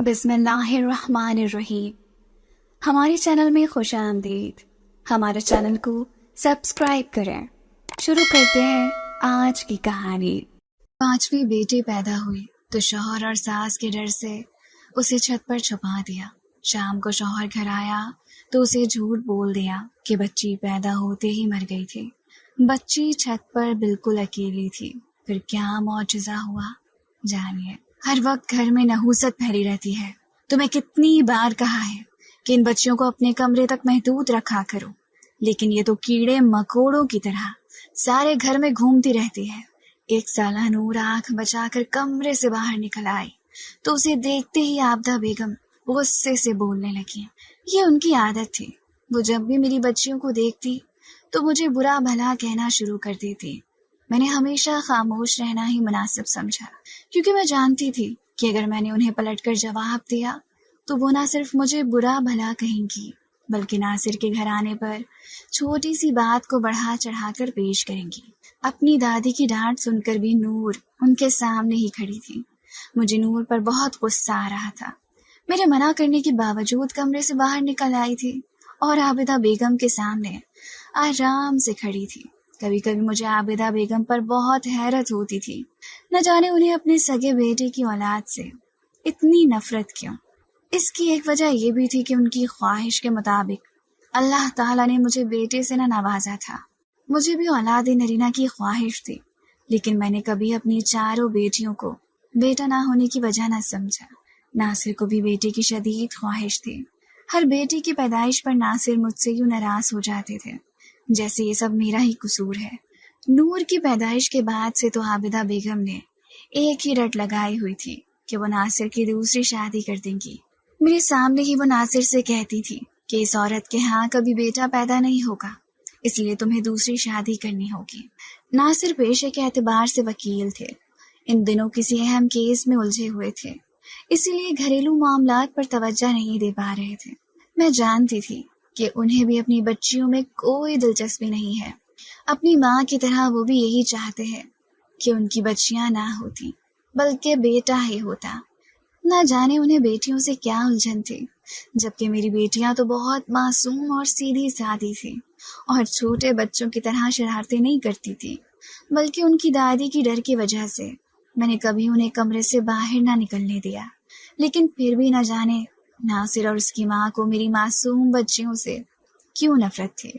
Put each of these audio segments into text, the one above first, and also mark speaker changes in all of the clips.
Speaker 1: بسم اللہ الرحمن الرحیم۔ ہمارے چینل میں خوش آمدید۔ ہمارے چینل کو سبسکرائب کریں۔ شروع کرتے ہیں آج کی کہانی۔ 5ویں بیٹی پیدا ہوئی تو شوہر اور ساس کے ڈر سے اسے چھت پر چھپا دیا۔ شام کو شوہر گھر آیا تو اسے جھوٹ بول دیا کہ بچی پیدا ہوتے ہی مر گئی تھی۔ بچی چھت پر بالکل اکیلی تھی۔ پھر کیا معجزہ ہوا جانیے۔ ہر وقت گھر میں نحوست پھیلی رہتی ہے۔ تمہیں کتنی بار کہا ہے کہ ان بچیوں کو اپنے کمرے تک محدود رکھا کرو، لیکن یہ تو کیڑے مکوڑوں کی طرح سارے گھر میں گھومتی رہتی ہے۔ ایک سالہ نور آنکھ بچا کر کمرے سے باہر نکل آئی تو اسے دیکھتے ہی عابدہ بیگم غصے سے بولنے لگی۔ یہ ان کی عادت تھی، وہ جب بھی میری بچیوں کو دیکھتی تو مجھے برا بھلا کہنا شروع کر دیتی۔ میں نے ہمیشہ خاموش رہنا ہی مناسب سمجھا، کیونکہ میں جانتی تھی کہ اگر میں نے انہیں پلٹ کر جواب دیا تو وہ نہ صرف مجھے برا بھلا کہیں گی بلکہ ناصر کے گھر آنے پر چھوٹی سی بات کو بڑھا چڑھا کر پیش کریں گی۔ اپنی دادی کی ڈانٹ سن کر بھی نور ان کے سامنے ہی کھڑی تھی۔ مجھے نور پر بہت غصہ آ رہا تھا۔ میرے منع کرنے کے باوجود کمرے سے باہر نکل آئی تھی اور عابدہ بیگم کے سامنے آرام سے کھڑی تھی۔ کبھی کبھی مجھے عابدہ بیگم پر بہت حیرت ہوتی تھی، نہ جانے انہیں اپنے سگے بیٹے کی اولاد سے اتنی نفرت کیوں۔ اس کی ایک وجہ یہ بھی تھی کہ ان کی خواہش کے مطابق اللہ تعالیٰ نے مجھے بیٹے سے نہ نوازا تھا۔ مجھے بھی اولاد نرینہ کی خواہش تھی، لیکن میں نے کبھی اپنی چاروں بیٹیوں کو بیٹا نہ ہونے کی وجہ نہ سمجھا۔ ناصر کو بھی بیٹے کی شدید خواہش تھی۔ ہر بیٹی کی پیدائش پر ناصر مجھ سے یوں ناراض ہو جاتے تھے جیسے یہ سب میرا ہی قصور ہے۔ نور کی پیدائش کے بعد سے تو عابدہ بیگم نے ایک ہی رٹ لگائی ہوئی تھی کہ وہ ناصر کی دوسری شادی کر دیں گی۔ میرے سامنے ہی وہ ناصر سے کہتی تھی کہ اس عورت کے ہاں کبھی بیٹا پیدا نہیں ہوگا، اس لیے تمہیں دوسری شادی کرنی ہوگی۔ ناصر پیشے کے اعتبار سے وکیل تھے، ان دنوں کسی اہم کیس میں الجھے ہوئے تھے، اسی لیے گھریلو معاملات پر توجہ نہیں دے پا رہے تھے۔ میں جانتی تھی کہ انہیں بھی اپنی بچیوں میں کوئی دلچسپی نہیں ہے۔ اپنی ماں کی طرح وہ بھی یہی چاہتے ہیں کہ ان کی بچیاں نہ ہوتی بلکہ بیٹا ہی ہوتا۔ نہ جانے انہیں بیٹیوں سے کیا الجھن تھی، جبکہ میری بیٹیاں تو بہت معصوم اور سیدھی سادی تھی اور چھوٹے بچوں کی طرح شرارتیں نہیں کرتی تھی، بلکہ ان کی دادی کی ڈر کی وجہ سے میں نے کبھی انہیں کمرے سے باہر نہ نکلنے دیا۔ لیکن پھر بھی نہ جانے ناصر اور اس کی ماں کو میری معصوم بچیوں سے کیوں نفرت تھی۔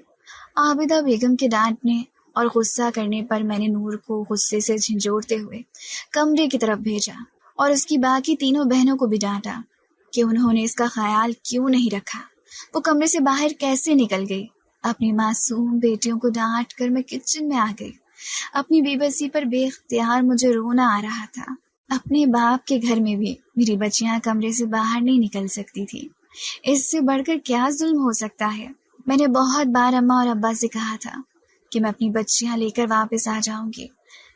Speaker 1: عابدہ بیگم کے ڈانٹنے اور غصہ کرنے پر میں نے نور کو غصے سے جھنجھوڑتے ہوئے کمرے کی طرف بھیجا اور اس کی باقی تینوں بہنوں کو بھی ڈانٹا کہ انہوں نے اس کا خیال کیوں نہیں رکھا، وہ کمرے سے باہر کیسے نکل گئی۔ اپنی معصوم بیٹیوں کو ڈانٹ کر میں کچن میں آ گئی۔ اپنی بے بسی پر بے اختیار مجھے رونا آ رہا تھا۔ اپنے باپ کے گھر میں بھی میری بچیاں کمرے سے باہر نہیں نکل سکتی تھی۔ اس سے بڑھ کر کیا ظلم ہو سکتا ہے۔ میں نے بہت بار اماں اور ابا سے کہا تھا کہ میں اپنی بچیاں لے کر واپس آ جاؤں گی،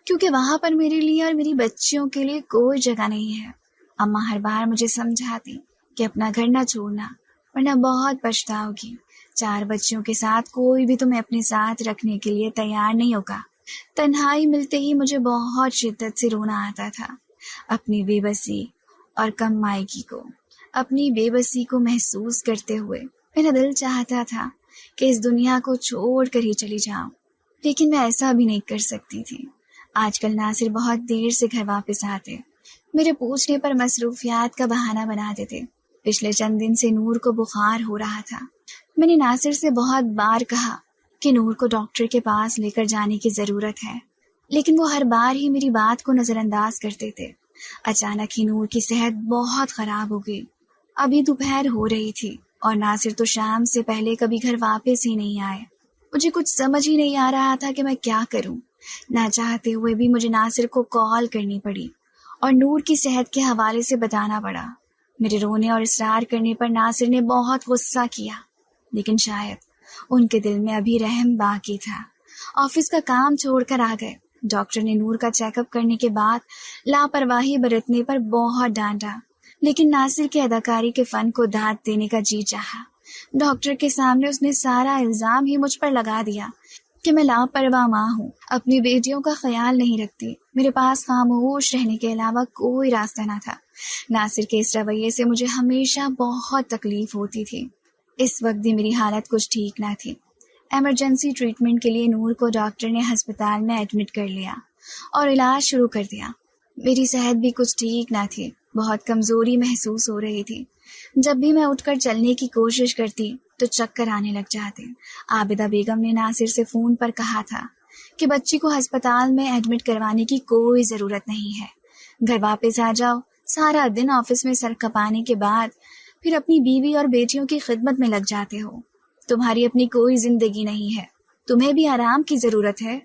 Speaker 1: کیونکہ وہاں پر میرے لیے اور میری بچیوں کے لیے کوئی جگہ نہیں ہے۔ اماں ہر بار مجھے سمجھاتی کہ اپنا گھر نہ چھوڑنا ورنہ بہت پچھتاؤ گی۔ 4 بچیوں کے ساتھ کوئی بھی تمہیں اپنے ساتھ رکھنے کے لیے تیار نہیں ہوگا۔ تنہائی ملتے ہی مجھے بہت شدت سے رونا آتا تھا۔ اپنی بے بسی اور کم مائگی کو، اپنی بے بسی کو محسوس کرتے ہوئے میرا دل چاہتا تھا کہ اس دنیا کو چھوڑ کر ہی چلی جاؤں، لیکن میں ایسا بھی نہیں کر سکتی تھی۔ آج کل ناصر بہت دیر سے گھر واپس آتے، میرے پوچھنے پر مصروفیات کا بہانہ بنا دیتے۔ پچھلے چند دن سے نور کو بخار ہو رہا تھا۔ میں نے ناصر سے بہت بار کہا کہ نور کو ڈاکٹر کے پاس لے کر جانے کی ضرورت ہے، لیکن وہ ہر بار ہی میری بات کو نظر انداز کرتے تھے۔ اچانک ہی نور کی صحت بہت خراب ہو گئی۔ ابھی دوپہر ہو رہی تھی اور ناصر تو شام سے پہلے کبھی گھر واپس ہی نہیں آئے۔ مجھے کچھ سمجھ ہی نہیں آ رہا تھا کہ میں کیا کروں۔ نہ چاہتے ہوئے بھی مجھے ناصر کو کال کرنی پڑی اور نور کی صحت کے حوالے سے بتانا پڑا۔ میرے رونے اور اصرار کرنے پر ناصر نے بہت غصہ کیا، لیکن شاید ان کے دل میں ابھی رحم باقی تھا۔ آفس کا کام چھوڑ کر آ گئے۔ ڈاکٹر نے نور کا چیک اپ کرنے کے بعد لاپرواہی برتنے پر بہت ڈانٹا، لیکن ناصر کے اداکاری کے فن کو داد دینے کا جی چاہا۔ ڈاکٹر کے سامنے اس نے سارا الزام ہی مجھ پر لگا دیا کہ میں لاپرواہ ماں ہوں، اپنی بیٹیوں کا خیال نہیں رکھتی۔ میرے پاس خاموش رہنے کے علاوہ کوئی راستہ نہ تھا۔ ناصر کے اس رویے سے مجھے ہمیشہ بہت تکلیف ہوتی تھی۔ اس وقت بھی میری حالت کچھ ٹھیک نہ تھی۔ ایمرجنسی ٹریٹمنٹ کے لیے نور کو ڈاکٹر نے ہسپتال میں ایڈمٹ کر لیا اور علاج شروع کر دیا۔ میری صحت بھی کچھ ٹھیک نہ تھی، بہت کمزوری محسوس ہو رہی تھی۔ جب بھی میں اٹھ کر چلنے کی کوشش کرتی تو چکر آنے لگ جاتے۔ عابدہ بیگم نے ناصر سے فون پر کہا تھا کہ بچی کو ہسپتال میں ایڈمٹ کروانے کی کوئی ضرورت نہیں ہے، گھر واپس آ جاؤ۔ سارا دن آفس میں سر کھپانے کے بعد پھر اپنی بیوی اور بیٹیوں کی خدمت میں لگ جاتے ہو۔ تمہاری اپنی کوئی زندگی نہیں ہے، تمہیں بھی آرام کی ضرورت ہے۔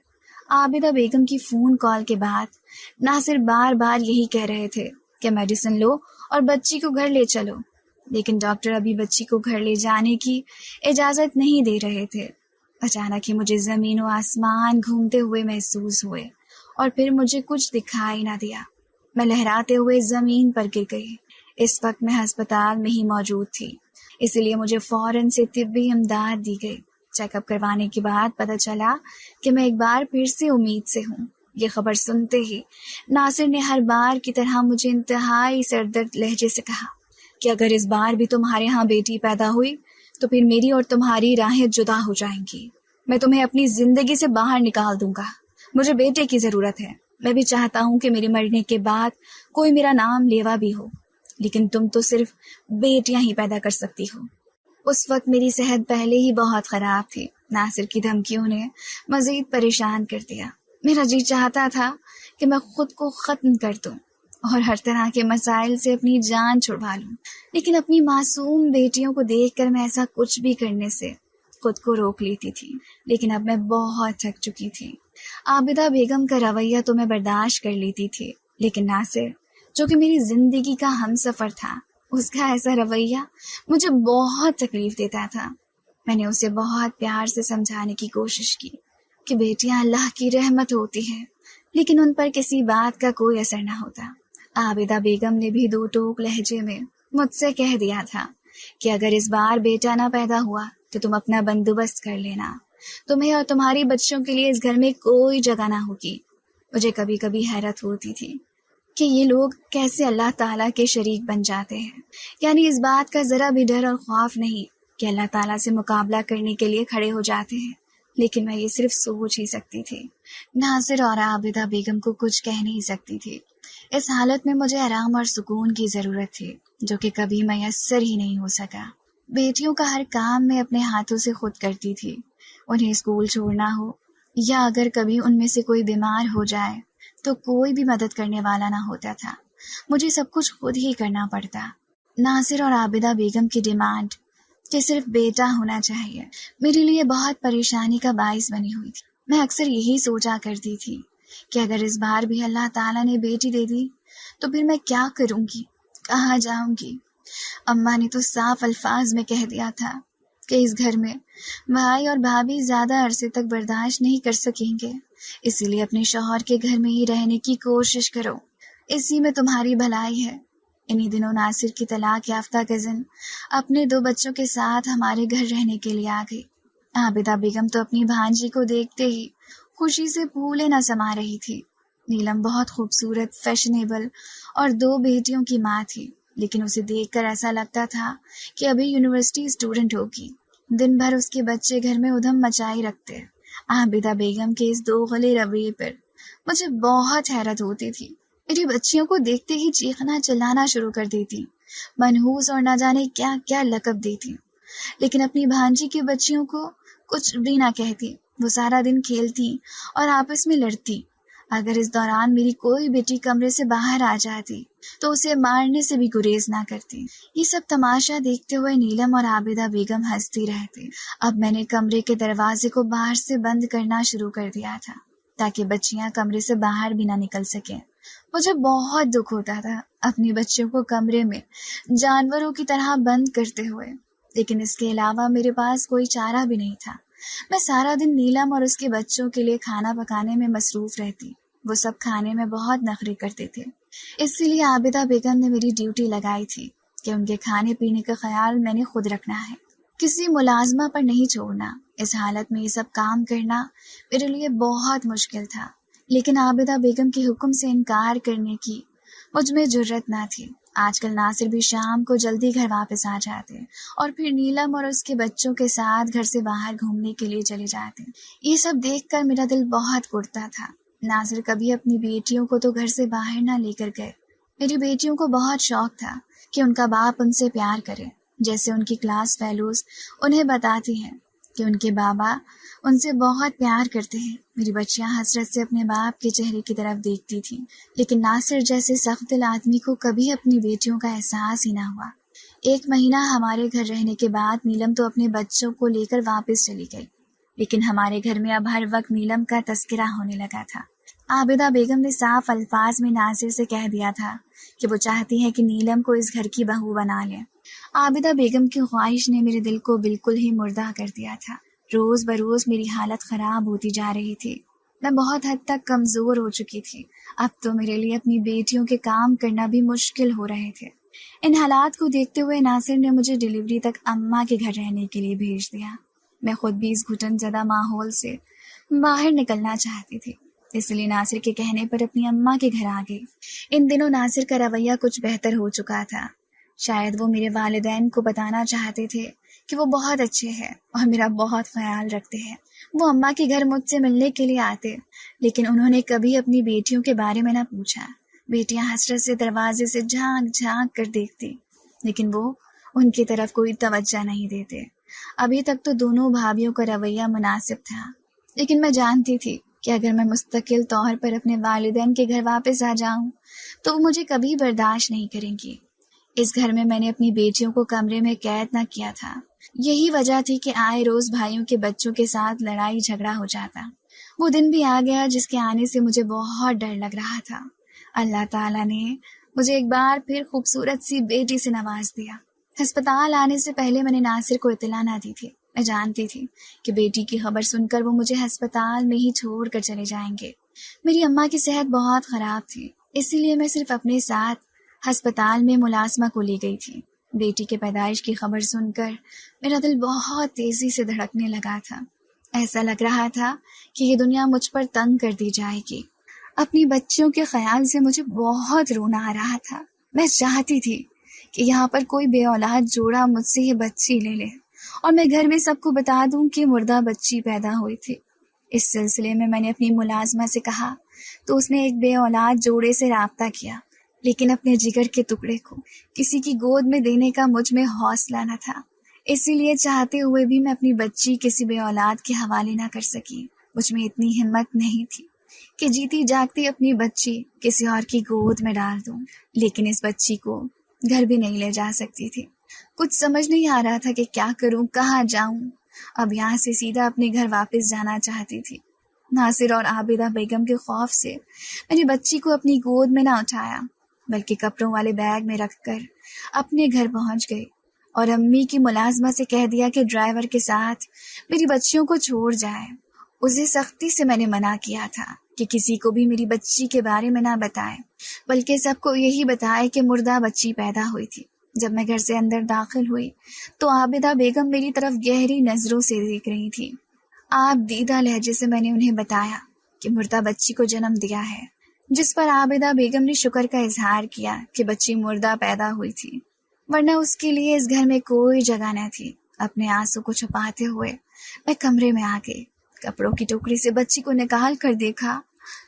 Speaker 1: عابدہ بیگم کی فون کال کے بعد ناصر بار بار یہی کہہ رہے تھے کہ میڈیسن لو اور بچی کو گھر لے چلو، لیکن ڈاکٹر ابھی بچی کو گھر لے جانے کی اجازت نہیں دے رہے تھے۔ اچانک ہی مجھے زمین و آسمان گھومتے ہوئے محسوس ہوئے اور پھر مجھے کچھ دکھائی نہ دیا۔ میں لہراتے ہوئے زمین پر گر گئی۔ اس وقت میں ہسپتال میں ہی موجود تھی، اس لیے مجھے فوراً سے طبی امداد دی گئی۔ چیک اپ کروانے کے بعد پتہ چلا کہ میں ایک بار پھر سے امید سے ہوں۔ یہ خبر سنتے ہی ناصر نے ہر بار کی طرح مجھے انتہائی سردرد لہجے سے کہا کہ اگر اس بار بھی تمہارے ہاں بیٹی پیدا ہوئی تو پھر میری اور تمہاری راہیں جدا ہو جائیں گی۔ میں تمہیں اپنی زندگی سے باہر نکال دوں گا۔ مجھے بیٹے کی ضرورت ہے۔ میں بھی چاہتا ہوں کہ میرے مرنے کے بعد کوئی میرا نام لیوا بھی ہو، لیکن تم تو صرف بیٹیاں ہی پیدا کر سکتی ہو۔ اس وقت میری صحت پہلے ہی بہت خراب تھی۔ ناصر کی دھمکیوں نے مزید پریشان کر دیا۔ میرا جی چاہتا تھا کہ میں خود کو ختم کر دوں اور ہر طرح کے مسائل سے اپنی جان چھڑوا لوں، لیکن اپنی معصوم بیٹیوں کو دیکھ کر میں ایسا کچھ بھی کرنے سے خود کو روک لیتی تھی۔ لیکن اب میں بہت تھک چکی تھی۔ عابدہ بیگم کا رویہ تو میں برداشت کر لیتی تھی، لیکن ناصر جو کہ میری زندگی کا ہم سفر تھا، اس کا ایسا رویہ مجھے بہت تکلیف دیتا تھا۔ میں نے اسے بہت پیار سے سمجھانے کی کوشش کی کہ بیٹیاں اللہ کی رحمت ہوتی ہیں، لیکن ان پر کسی بات کا کوئی اثر نہ ہوتا۔ عابدہ بیگم نے بھی دو ٹوک لہجے میں مجھ سے کہہ دیا تھا کہ اگر اس بار بیٹا نہ پیدا ہوا تو تم اپنا بندوبست کر لینا، تمہیں اور تمہاری بچوں کے لیے اس گھر میں کوئی جگہ نہ ہوگی۔ مجھے کبھی کبھی حیرت ہوتی تھی کہ یہ لوگ کیسے اللہ تعالیٰ کے شریک بن جاتے ہیں، یعنی اس بات کا ذرا بھی ڈر اور خوف نہیں کہ اللہ تعالیٰ سے مقابلہ کرنے کے لیے کھڑے ہو جاتے ہیں۔ لیکن میں یہ صرف سوچ ہی سکتی تھی، ناصر اور عابدہ بیگم کو کچھ کہہ نہیں سکتی تھی۔ اس حالت میں مجھے آرام اور سکون کی ضرورت تھی، جو کہ کبھی میسر ہی نہیں ہو سکا۔ بیٹیوں کا ہر کام میں اپنے ہاتھوں سے خود کرتی تھی۔ انہیں اسکول چھوڑنا ہو یا اگر کبھی ان میں سے کوئی بیمار ہو جائے تو کوئی بھی مدد کرنے والا نہ ہوتا تھا، مجھے سب کچھ خود ہی کرنا پڑتا۔ ناصر اور عابدہ بیگم کی ڈیمانڈ کہ صرف بیٹا ہونا چاہیے میرے لیے بہت پریشانی کا باعث بنی ہوئی تھی۔ میں اکثر یہی سوچا کرتی تھی کہ اگر اس بار بھی اللہ تعالیٰ نے بیٹی دے دی تو پھر میں کیا کروں گی، کہاں جاؤں گی؟ اماں نے تو صاف الفاظ میں کہہ دیا تھا کہ اس گھر میں بھائی اور بھابھی زیادہ عرصے تک برداشت نہیں کر سکیں گے، اسی لیے اپنے شوہر کے گھر میں ہی رہنے کی کوشش کرو، اسی میں تمہاری بھلائی ہے۔ انہی دنوں ناصر کی طلاق یافتہ کزن اپنے 2 بچوں کے ساتھ ہمارے گھر رہنے کے لیے آ گئی۔ عابدہ بیگم تو اپنی بھانجی کو دیکھتے ہی خوشی سے پھولے نہ سما رہی تھی۔ نیلم بہت خوبصورت، فیشنیبل اور 2 بیٹیوں کی ماں تھی، لیکن اسے دیکھ کر ایسا لگتا تھا کہ ابھی یونیورسٹی اسٹوڈنٹ ہوگی۔ دن بھر اس کے بچے گھر میں ادھم مچائی رکھتے۔ عابدہ بیگم کے اس دوغلے رویے پر مجھے بہت حیرت ہوتی تھی۔ میری بچیوں کو دیکھتے ہی چیخنا چلانا شروع کر دیتی، منحوس اور نہ جانے کیا کیا لقب دیتی، لیکن اپنی بھانجی کی بچیوں کو کچھ بھی نہ کہتی۔ وہ سارا دن کھیلتی اور آپس میں لڑتی۔ اگر اس دوران میری کوئی بیٹی کمرے سے باہر آ جاتی تو اسے مارنے سے بھی گریز نہ کرتی۔ یہ سب تماشا دیکھتے ہوئے نیلم اور عابدہ بیگم ہنستی رہتی۔ اب میں نے کمرے کے دروازے کو باہر سے بند کرنا شروع کر دیا تھا تاکہ بچیاں کمرے سے باہر بھی نہ نکل سکیں۔ مجھے بہت دکھ ہوتا تھا اپنی بچیوں کو کمرے میں جانوروں کی طرح بند کرتے ہوئے، لیکن اس کے علاوہ میرے پاس کوئی چارہ بھی نہیں تھا۔ میں سارا دن نیلم اور اس کے بچوں کے لیے کھانا پکانے میں مصروف رہتی۔ وہ سب کھانے میں بہت نخرے کرتے تھے، اسی لیے عابدہ بیگم نے میری ڈیوٹی لگائی تھی کہ ان کے کھانے پینے کا خیال میں نے خود رکھنا ہے، کسی ملازمہ پر نہیں چھوڑنا۔ اس حالت میں یہ سب کام کرنا میرے لیے بہت مشکل تھا، لیکن عابدہ بیگم کے حکم سے انکار کرنے کی مجھ میں جرت نہ تھی۔ آج کل ناصر بھی شام کو جلدی گھر واپس آ جاتے اور پھر نیلم اور اس کے بچوں کے ساتھ گھر سے باہر گھومنے کے لیے چلے جاتے۔ یہ سب دیکھ کر میرا دل بہت پڑتا تھا۔ ناصر کبھی اپنی بیٹیوں کو تو گھر سے باہر نہ لے کر گئے۔ میری بیٹیوں کو بہت شوق تھا کہ ان کا باپ ان سے پیار کرے، جیسے ان کی کلاس فیلوز انہیں بتاتی ہیں کہ ان کے بابا ان سے بہت پیار کرتے ہیں۔ میری بچیاں حسرت سے اپنے باپ کے چہرے کی طرف دیکھتی تھیں، لیکن ناصر جیسے سخت دل آدمی کو کبھی اپنی بیٹیوں کا احساس ہی نہ ہوا۔ 1 مہینہ ہمارے گھر رہنے کے بعد نیلم تو اپنے بچوں کو لے کر واپس چلی گئی، لیکن ہمارے گھر میں اب ہر وقت نیلم کا تذکرہ ہونے لگا تھا۔ عابدہ بیگم نے صاف الفاظ میں ناصر سے کہہ دیا تھا کہ وہ چاہتی ہے کہ نیلم کو اس گھر کی بہو بنا لے۔ عابدہ بیگم کی خواہش نے میرے دل کو بالکل ہی مردہ کر دیا تھا۔ روز بروز میری حالت خراب ہوتی جا رہی تھی۔ میں بہت حد تک کمزور ہو چکی تھی۔ اب تو میرے لیے اپنی بیٹیوں کے کام کرنا بھی مشکل ہو رہے تھے۔ ان حالات کو دیکھتے ہوئے ناصر نے مجھے ڈیلیوری تک اماں کے گھر رہنے کے لیے بھیج دیا۔ میں خود بھی اس گھٹن زدہ ماحول سے باہر نکلنا چاہتی تھی، اس لیے ناصر کے کہنے پر اپنی اماں کے گھر آ گئی۔ ان دنوں ناصر کا رویہ کچھ بہتر ہو چکا تھا۔ شاید وہ میرے والدین کو بتانا چاہتے تھے کہ وہ بہت اچھے ہیں اور میرا بہت خیال رکھتے ہیں۔ وہ اماں کے گھر مجھ سے ملنے کے لیے آتے، لیکن انہوں نے کبھی اپنی بیٹیوں کے بارے میں نہ پوچھا۔ بیٹیاں حسرت سے دروازے سے جھانک جھانک کر دیکھتی، لیکن وہ ان کی طرف کوئی توجہ نہیں دیتے۔ ابھی تک تو دونوں بھابھیوں کا رویہ مناسب تھا، لیکن میں جانتی تھی کہ اگر میں مستقل طور پر اپنے والدین کے گھر واپس آ جاؤں تو وہ مجھے کبھی برداشت نہیں کریں گی۔ اس گھر میں نے اپنی بیٹیوں کو کمرے میں قید نہ کیا تھا۔ یہی وجہ تھی کہ آئے روز بھائیوں کے بچوں کے ساتھ لڑائی جھگڑا ہو جاتا۔ وہ دن بھی آ گیا جس کے آنے سے مجھے بہت ڈر لگ رہا تھا۔ اللہ تعالیٰ نے مجھے ایک بار پھر خوبصورت سی بیٹی سے نواز دیا۔ ہسپتال آنے سے پہلے میں نے ناصر کو اطلاع نہ دی تھی۔ میں جانتی تھی کہ بیٹی کی خبر سن کر وہ مجھے ہسپتال میں ہی چھوڑ کر چلے جائیں گے۔ میری اماں کی صحت بہت خراب تھی، اسی لیے میں صرف اپنے ساتھ ہسپتال میں ملازمہ کو لی گئی تھی۔ بیٹی کے پیدائش کی خبر سن کر میرا دل بہت تیزی سے دھڑکنے لگا تھا۔ ایسا لگ رہا تھا کہ یہ دنیا مجھ پر تنگ کر دی جائے گی۔ اپنی بچیوں کے خیال سے مجھے بہت رونا آ رہا تھا۔ میں چاہتی تھی کہ یہاں پر کوئی بے اولاد جوڑا مجھ سے یہ بچی لے لے اور میں گھر میں سب کو بتا دوں کہ مردہ بچی پیدا ہوئی تھی۔ اس سلسلے میں نے اپنی ملازمہ سے کہا تو اس نے ایک بے اولاد جوڑے سے رابطہ کیا، لیکن اپنے جگر کے ٹکڑے کو کسی کی گود میں دینے کا مجھ میں حوصلہ نہ تھا۔ اسی لیے چاہتے ہوئے بھی میں اپنی بچی کسی بے اولاد کے حوالے نہ کر سکی۔ مجھ میں اتنی ہمت نہیں تھی کہ جیتی جاگتی اپنی بچی کسی اور کی گود میں ڈال دوں، لیکن اس بچی کو گھر بھی نہیں لے جا سکتی تھی۔ کچھ سمجھ نہیں آ رہا تھا کہ کیا کروں، کہاں جاؤں۔ اب یہاں سے سیدھا اپنے گھر واپس جانا چاہتی تھی۔ ناصر اور عابدہ بیگم کے خوف سے میں نے بچی کو اپنی گود میں نہ اٹھایا، بلکہ کپڑوں والے بیگ میں رکھ کر اپنے گھر پہنچ گئی اور امی کی ملازمہ سے کہہ دیا کہ ڈرائیور کے ساتھ میری بچیوں کو چھوڑ جائے۔ اسے سختی سے میں نے منع کیا تھا کہ کسی کو بھی میری بچی کے بارے میں نہ بتائے، بلکہ سب کو یہی بتائے کہ مردہ بچی پیدا ہوئی تھی۔ جب میں گھر سے اندر داخل ہوئی تو عابدہ بیگم میری طرف گہری نظروں سے دیکھ رہی تھی۔ آپ دیدہ لہجے سے میں نے انہیں بتایا کہ مردہ بچی کو جنم دیا ہے، جس پر عابدہ بیگم نے شکر کا اظہار کیا کہ بچی مردہ پیدا ہوئی تھی، ورنہ اس کے لیے اس گھر میں کوئی جگہ نہ تھی۔ اپنے آنسو کو چھپاتے ہوئے میں کمرے میں آ گئی۔ کپڑوں کی ٹوکری سے بچی کو نکال کر دیکھا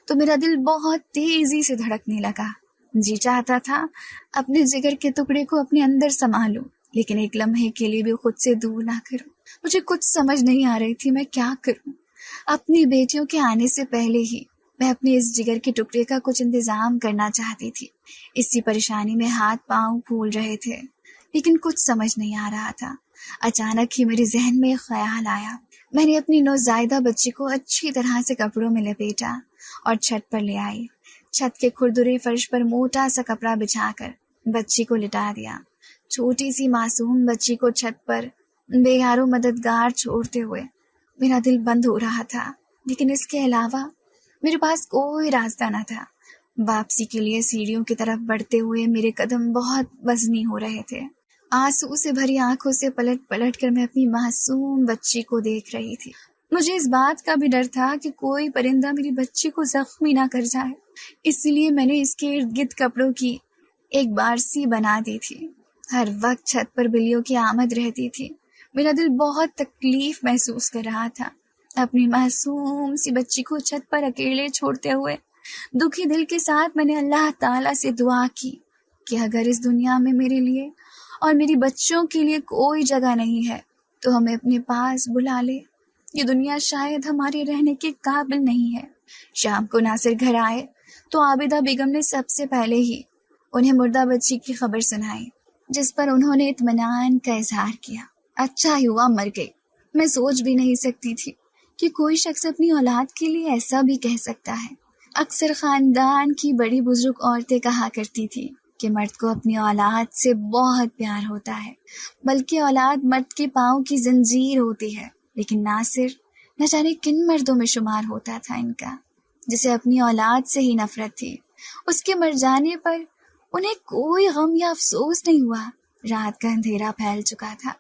Speaker 1: تو میرا دل بہت تیزی سے دھڑکنے لگا۔ جی چاہتا تھا اپنے جگر کے ٹکڑے کو اپنے اندر سنبھالوں، لیکن ایک لمحے کے لیے بھی خود سے دور نہ کروں۔ مجھے کچھ سمجھ نہیں آ رہی تھی میں کیا کروں۔ اپنی بیٹیوں کے آنے سے پہلے ہی میں اپنے اس جگر کے ٹکڑے کا کچھ انتظام کرنا چاہتی تھی۔ اسی پریشانی میں ہاتھ پاؤں پھول رہے تھے، لیکن کچھ سمجھ نہیں آ رہا تھا۔ اچانک ہی میرے ذہن میں ایک خیال آیا۔ میں نے اپنی نوزائیدہ بچی کو اچھی طرح سے کپڑوں میں لپیٹا اور چھت پر لے آئی۔ چھت کے کھردرے فرش پر موٹا سا کپڑا بچھا کر بچی کو لٹا دیا۔ چھوٹی سی معصوم بچی کو چھت پر بے یار و مددگار چھوڑتے ہوئے میرا دل بند ہو رہا تھا، لیکن اس کے علاوہ میرے پاس کوئی راستہ نہ تھا۔ واپسی کے لیے سیڑھیوں کی طرف بڑھتے ہوئے میرے قدم بہت وزنی ہو رہے تھے۔ آنسو سے بھری آنکھوں سے پلٹ پلٹ کر میں اپنی معصوم بچی کو دیکھ رہی تھی۔ مجھے اس بات کا بھی ڈر تھا کہ کوئی پرندہ میری بچی کو زخمی نہ کر جائے، اس لیے میں نے اس کے ارد گرد کپڑوں کی ایک بارسی بنا دی تھی۔ ہر وقت چھت پر بلیوں کی آمد رہتی تھی۔ میرا دل بہت تکلیف محسوس کر رہا تھا اپنی معصوم سی بچی کو چھت پر اکیلے چھوڑتے ہوئے۔ دکھی دل کے ساتھ میں نے اللہ تعالیٰ سے دعا کی کہ اگر اس دنیا میں میرے لیے اور میری بچوں کے لیے کوئی جگہ نہیں ہے تو ہمیں اپنے پاس بلا لے، یہ دنیا شاید ہمارے رہنے کے قابل نہیں ہے۔ شام کو ناصر گھر آئے تو عابدہ بیگم نے سب سے پہلے ہی انہیں مردہ بچی کی خبر سنائی، جس پر انہوں نے اطمینان کا اظہار کیا۔ اچھا ہی ہوا مر گئی، میں سوچ بھی نہیں سکتی تھی کہ کوئی شخص اپنی اولاد کے لیے ایسا بھی کہہ سکتا ہے۔ اکثر خاندان کی بڑی بزرگ عورتیں کہا کرتی تھی کہ مرد کو اپنی اولاد سے بہت پیار ہوتا ہے، بلکہ اولاد مرد کے پاؤں کی زنجیر ہوتی ہے۔ لیکن ناصر نہ جانے کن مردوں میں شمار ہوتا تھا ان کا، جسے اپنی اولاد سے ہی نفرت تھی۔ اس کے مر جانے پر انہیں کوئی غم یا افسوس نہیں ہوا۔ رات کا اندھیرا پھیل چکا تھا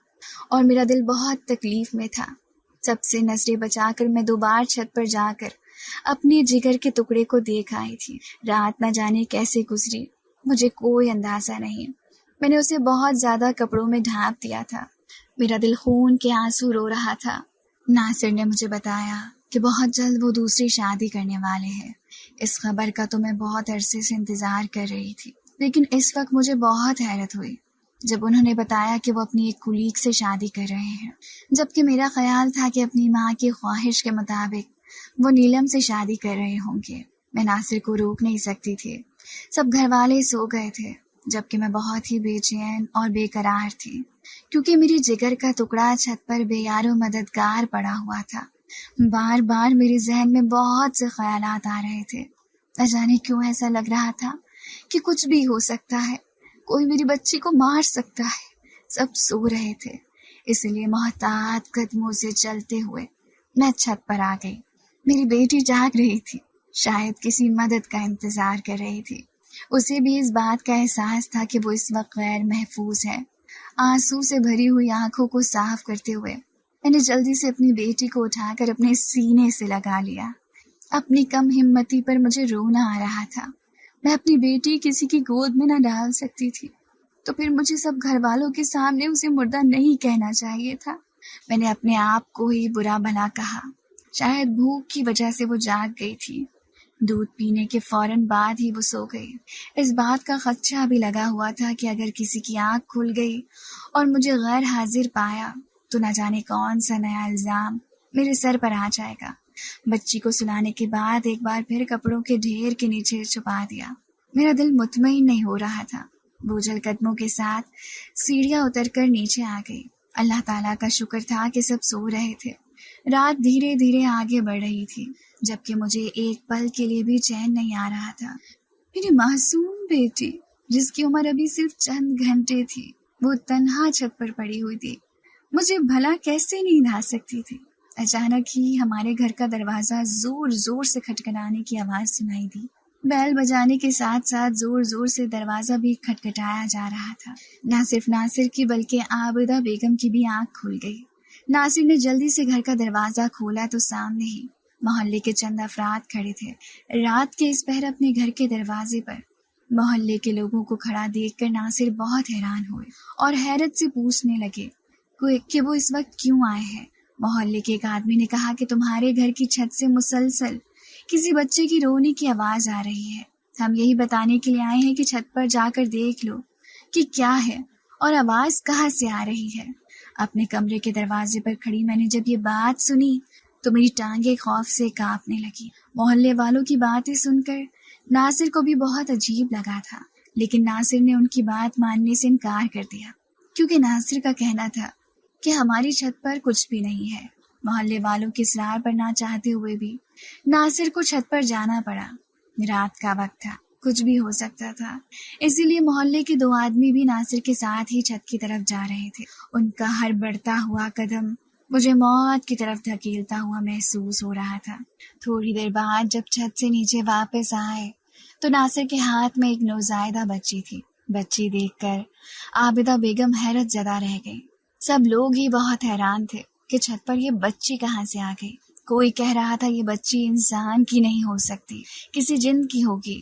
Speaker 1: اور میرا دل بہت تکلیف میں تھا۔ سب سے نظریں بچا کر میں دوبارہ چھت پر جا کر اپنے جگر کے ٹکڑے کو دیکھ آئی تھی۔ رات نہ جانے کیسے گزری مجھے کوئی اندازہ نہیں۔ میں نے اسے بہت زیادہ کپڑوں میں ڈھانپ دیا تھا۔ میرا دل خون کے آنسو رو رہا تھا۔ ناصر نے مجھے بتایا کہ بہت جلد وہ دوسری شادی کرنے والے ہیں۔ اس خبر کا تو میں بہت عرصے سے انتظار کر رہی تھی، لیکن اس وقت مجھے بہت حیرت ہوئی جب انہوں نے بتایا کہ وہ اپنی ایک کولیگ سے شادی کر رہے ہیں، جبکہ میرا خیال تھا کہ اپنی ماں کی خواہش کے مطابق وہ نیلم سے شادی کر رہے ہوں گے۔ میں ناصر کو روک نہیں سکتی تھی۔ سب گھر والے سو گئے تھے، جبکہ میں بہت ہی بے چین اور بے قرار تھی، کیونکہ میری جگر کا ٹکڑا چھت پر بے یار و مددگار پڑا ہوا تھا۔ بار بار میرے ذہن میں بہت سے خیالات آ رہے تھے۔ نہ جانے کیوں ایسا لگ رہا تھا کہ کچھ بھی ہو سکتا ہے، کوئی میری بچی کو مار سکتا ہے۔ سب سو رہے تھے، اس لیے محتاط قدموں سے چلتے ہوئے میں چھت پر آ گئی۔ میری بیٹی جاگ رہی تھی، شاید کسی مدد کا انتظار کر رہی تھی۔ اسے بھی اس بات کا احساس تھا کہ وہ اس وقت غیر محفوظ ہے۔ آنسو سے بھری ہوئی آنکھوں کو صاف کرتے ہوئے میں نے جلدی سے اپنی بیٹی کو اٹھا کر اپنے سینے سے لگا لیا۔ اپنی کم ہمتی پر مجھے رونا آ رہا تھا۔ میں اپنی بیٹی کسی کی گود میں نہ ڈال سکتی تھی، تو پھر مجھے سب گھر والوں کے سامنے اسے مردہ نہیں کہنا چاہیے تھا۔ میں نے اپنے آپ کو ہی برا بھلا کہا۔ شاید بھوک کی وجہ سے وہ جاگ گئی تھی۔ دودھ پینے کے فوراً بعد ہی وہ سو گئی۔ اس بات کا خدشہ بھی لگا ہوا تھا کہ اگر کسی کی آنکھ کھل گئی اور مجھے غیر حاضر پایا تو نہ جانے کون سا نیا الزام میرے سر پر آ جائے گا۔ بچی کو سلانے کے بعد ایک بار پھر کپڑوں کے ڈھیر کے نیچے چھپا دیا۔ میرا دل مطمئن نہیں ہو رہا تھا۔ بوجھل قدموں کے ساتھ سیڑھیاں اتر کر نیچے آ گئی۔ اللہ تعالیٰ کا شکر تھا کہ سب سو رہے تھے۔ رات دھیرے دھیرے آگے بڑھ رہی تھی، جبکہ مجھے ایک پل کے لیے بھی چین نہیں آ رہا تھا۔ میری معصوم بیٹی، جس کی عمر ابھی صرف چند گھنٹے تھی، وہ تنہا چھت پر پڑی ہوئی تھی۔ مجھے بھلا کیسے نیند آ سکتی تھی؟ اچانک ہی ہمارے گھر کا دروازہ زور زور سے کھٹکھٹانے کی آواز سنائی دی۔ بیل بجانے کے ساتھ ساتھ زور زور سے دروازہ بھی کھٹکھٹایا جا رہا تھا۔ نہ صرف ناصر کی بلکہ عابدہ بیگم کی بھی آنکھ کھل گئی۔ ناصر نے جلدی سے گھر کا دروازہ کھولا تو سامنے ہی محلے کے چند افراد کھڑے تھے۔ رات کے اس پہر اپنے گھر کے دروازے پر محلے کے لوگوں کو کھڑا دیکھ کر ناصر بہت حیران ہوئے اور حیرت سے پوچھنے لگے کہ وہ اس وقت کیوں آئے ہیں۔ محلے کے ایک آدمی نے کہا کہ تمہارے گھر کی چھت سے مسلسل کسی بچے کی رونے کی آواز آ رہی ہے۔ ہم یہی بتانے کے لیے آئے ہیں کہ چھت پر جا کر دیکھ لو کہ کیا ہے اور آواز کہاں سے آ رہی ہے۔ اپنے کمرے کے دروازے پر کھڑی میں نے جب یہ بات سنی تو میری ٹانگیں خوف سے کانپنے لگی۔ محلے والوں کی باتیں سن کر ناصر کو بھی بہت عجیب لگا تھا، لیکن ناصر نے ان کی بات ماننے سے انکار کر دیا، کیونکہ ناصر کا کہنا تھا کہ ہماری چھت پر کچھ بھی نہیں ہے۔ محلے والوں کی اصرار پر نہ چاہتے ہوئے بھی ناصر کو چھت پر جانا پڑا۔ رات کا وقت تھا، کچھ بھی ہو سکتا تھا، اسی لیے محلے کے دو آدمی بھی ناصر کے ساتھ ہی چھت کی طرف جا رہے تھے۔ ان کا ہر بڑھتا ہوا قدم مجھے موت کی طرف دھکیلتا ہوا محسوس ہو رہا تھا۔ تھوڑی دیر بعد جب چھت سے نیچے واپس آئے تو ناصر کے ہاتھ میں ایک نوزائیدہ بچی تھی۔ بچی دیکھ کر عابدہ بیگم حیرت زدہ رہ گئی۔ سب لوگ ہی بہت حیران تھے کہ چھت پر یہ بچی کہاں سے آ گئی۔ کوئی کہہ رہا تھا یہ بچی انسان کی نہیں ہو سکتی، کسی جن کی ہوگی،